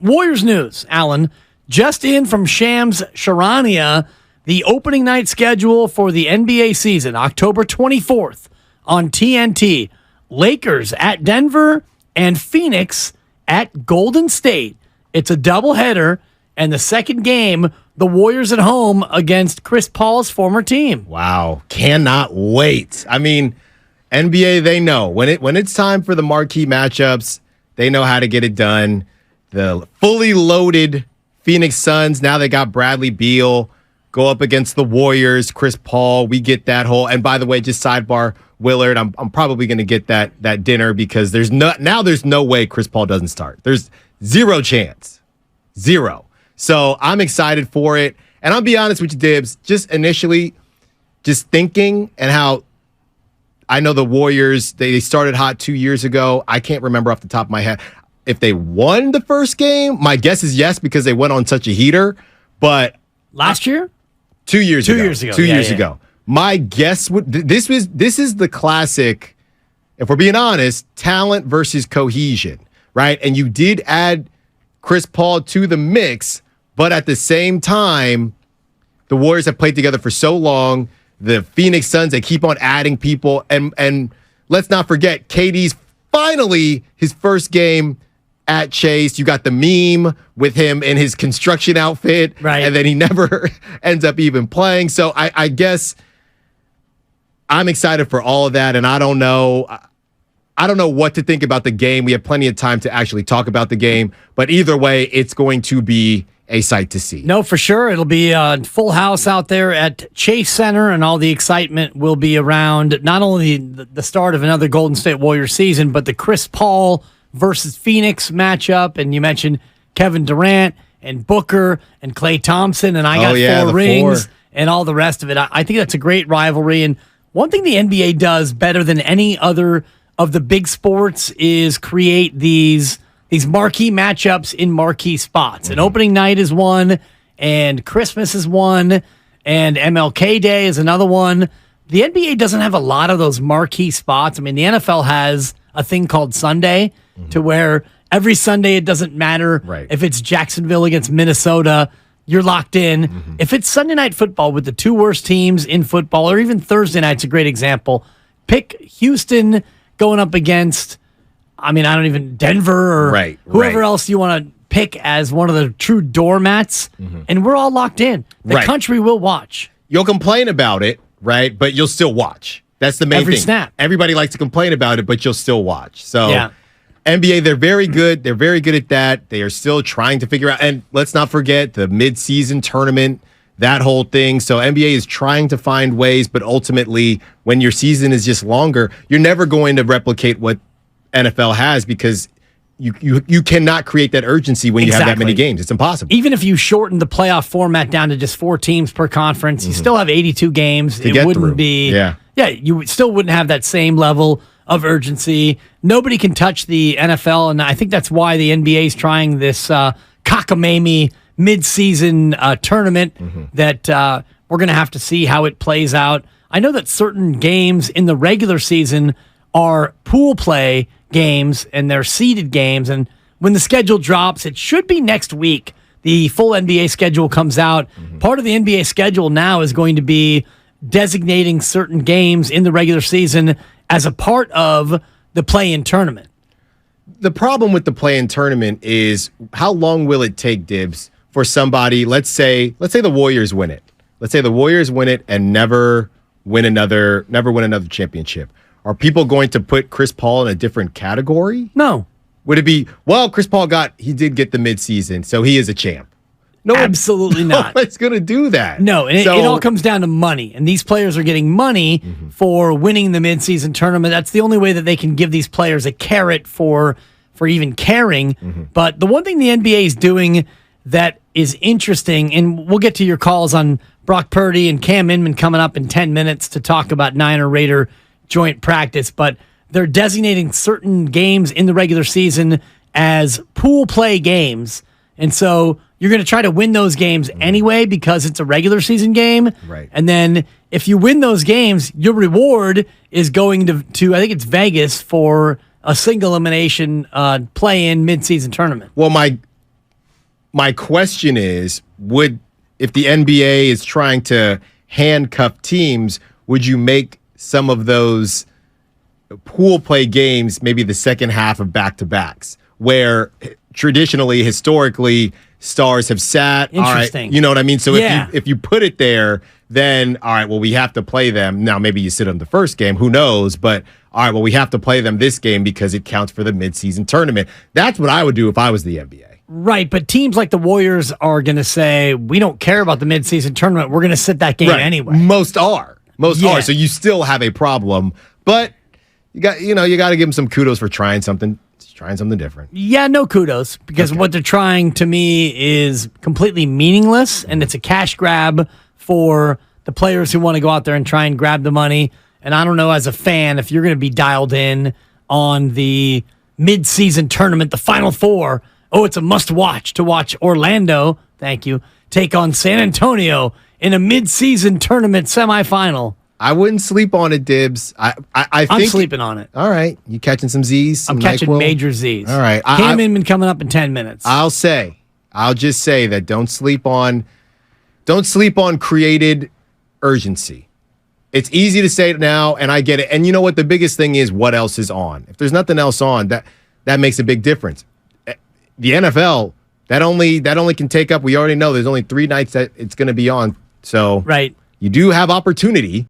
Warriors news, Allen. Just in from Shams Charania, the opening night schedule for the NBA season, October 24th on TNT. Lakers at Denver and Phoenix at Golden State. It's a doubleheader, and the second game, the Warriors at home against Chris Paul's former team. Wow. Cannot wait. I mean, NBA, they know. When it's time for the marquee matchups, they know how to get it done. The fully loaded Phoenix Suns, now they got Bradley Beal, go up against the Warriors, Chris Paul. We get that whole, and by the way, just sidebar, Willard, I'm probably going to get that dinner because there's no way Chris Paul doesn't start. There's zero chance. Zero. So I'm excited for it. And I'll be honest with you, Dibs, just initially, just thinking and how I know the Warriors, they started hot 2 years ago. I can't remember off the top of my head. If they won the first game, my guess is yes, because they went on such a heater. But last year? 2 years ago. 2 years ago. 2 years ago. My guess would this is the classic, if we're being honest, talent versus cohesion, right? And you did add Chris Paul to the mix, but at the same time, the Warriors have played together for so long. The Phoenix Suns, they keep on adding people. And let's not forget, KD's finally his first game at Chase. You got the meme with him in his construction outfit, right? And then he never ends up even playing. So I guess I'm excited for all of that, and I don't know what to think about the game. We have plenty of time to actually talk about the game, but either way, it's going to be a sight to see. No, for sure. It'll be a full house out there at Chase Center, and all the excitement will be around not only the start of another Golden State Warriors season, but the Chris Paul versus Phoenix matchup. And you mentioned Kevin Durant and Booker and Klay Thompson, and I got 4 rings and all the rest of it. I think that's a great rivalry. And one thing the NBA does better than any other of the big sports is create these marquee matchups in marquee spots. And opening night is one, and Christmas is one, and MLK Day is another one. The NBA doesn't have a lot of those marquee spots. I mean, the NFL has a thing called Sunday, to where every Sunday it doesn't matter if it's Jacksonville against Minnesota, you're locked in. If it's Sunday Night Football with the 2 worst teams in football, or even Thursday night's a great example, pick Houston going up against, Denver or whoever else you want to pick as one of the true doormats, and we're all locked in. The country will watch. You'll complain about it, right? But you'll still watch. That's the main thing. Every snap. Everybody likes to complain about it, but you'll still watch. So NBA, they're very good. They're very good at that. They are still trying to figure out. And let's not forget the mid-season tournament, that whole thing. So NBA is trying to find ways, but ultimately, when your season is just longer, you're never going to replicate what NFL has, because you cannot create that urgency when you have that many games. It's impossible. Even if you shorten the playoff format down to just 4 teams per conference, you still have 82 games. It wouldn't be... you still wouldn't have that same level of urgency. Nobody can touch the NFL, and I think that's why the NBA is trying this cockamamie mid-season tournament that we're going to have to see how it plays out. I know that certain games in the regular season are pool play games, and they're seeded games, and when the schedule drops, it should be next week. The full NBA schedule comes out. Part of the NBA schedule now is going to be designating certain games in the regular season as a part of the play-in tournament. The problem with the play-in tournament is how long will it take, Dibs, for somebody, let's say the Warriors win it. Let's say the Warriors win it and never win another championship. Are people going to put Chris Paul in a different category? No. Would it be, Chris Paul did get the midseason, so he is a champ? No, absolutely not. It's going to do that. No, and it all comes down to money. And these players are getting money for winning the midseason tournament. That's the only way that they can give these players a carrot for even caring. But the one thing the NBA is doing that is interesting, and we'll get to your calls on Brock Purdy and Cam Inman coming up in 10 minutes to talk about Niner-Raider joint practice, but they're designating certain games in the regular season as pool play games. And so you're going to try to win those games anyway because it's a regular season game. Right. And then if you win those games, your reward is going to I think it's Vegas for a single elimination play-in mid-season tournament. Well, my question is, if the NBA is trying to handcuff teams, would you make some of those pool play games maybe the second half of back-to-backs, where traditionally, historically, stars have sat? Interesting. All right, you know what I mean? So Yeah. if you put it there, then, all right, well, we have to play them. Now, maybe you sit on the first game. Who knows? But, all right, well, we have to play them this game because it counts for the midseason tournament. That's what I would do if I was the NBA. Right, but teams like the Warriors are going to say, we don't care about the midseason tournament. We're going to sit that game anyway. Most are. Yeah. Are. So you still have a problem. But you got to give them some kudos for trying something different. Yeah, no kudos, because what they're trying to me is completely meaningless, and it's a cash grab for the players who want to go out there and try and grab the money. And I don't know, as a fan, if you're going to be dialed in on the mid-season tournament, the Final Four. Oh, it's a must-watch to watch Orlando, thank you, take on San Antonio in a mid-season tournament semifinal. I wouldn't sleep on it, Dibs. I think I'm sleeping on it. All right. You catching some Z's? I'm catching major Z's. All right. Cam Inman coming up in 10 minutes. I'll just say that don't sleep on created urgency. It's easy to say it now, and I get it. And you know what? The biggest thing is what else is on. If there's nothing else on, that makes a big difference. The NFL, that only can take up, we already know there's only 3 nights that it's going to be on. So right. You do have opportunity.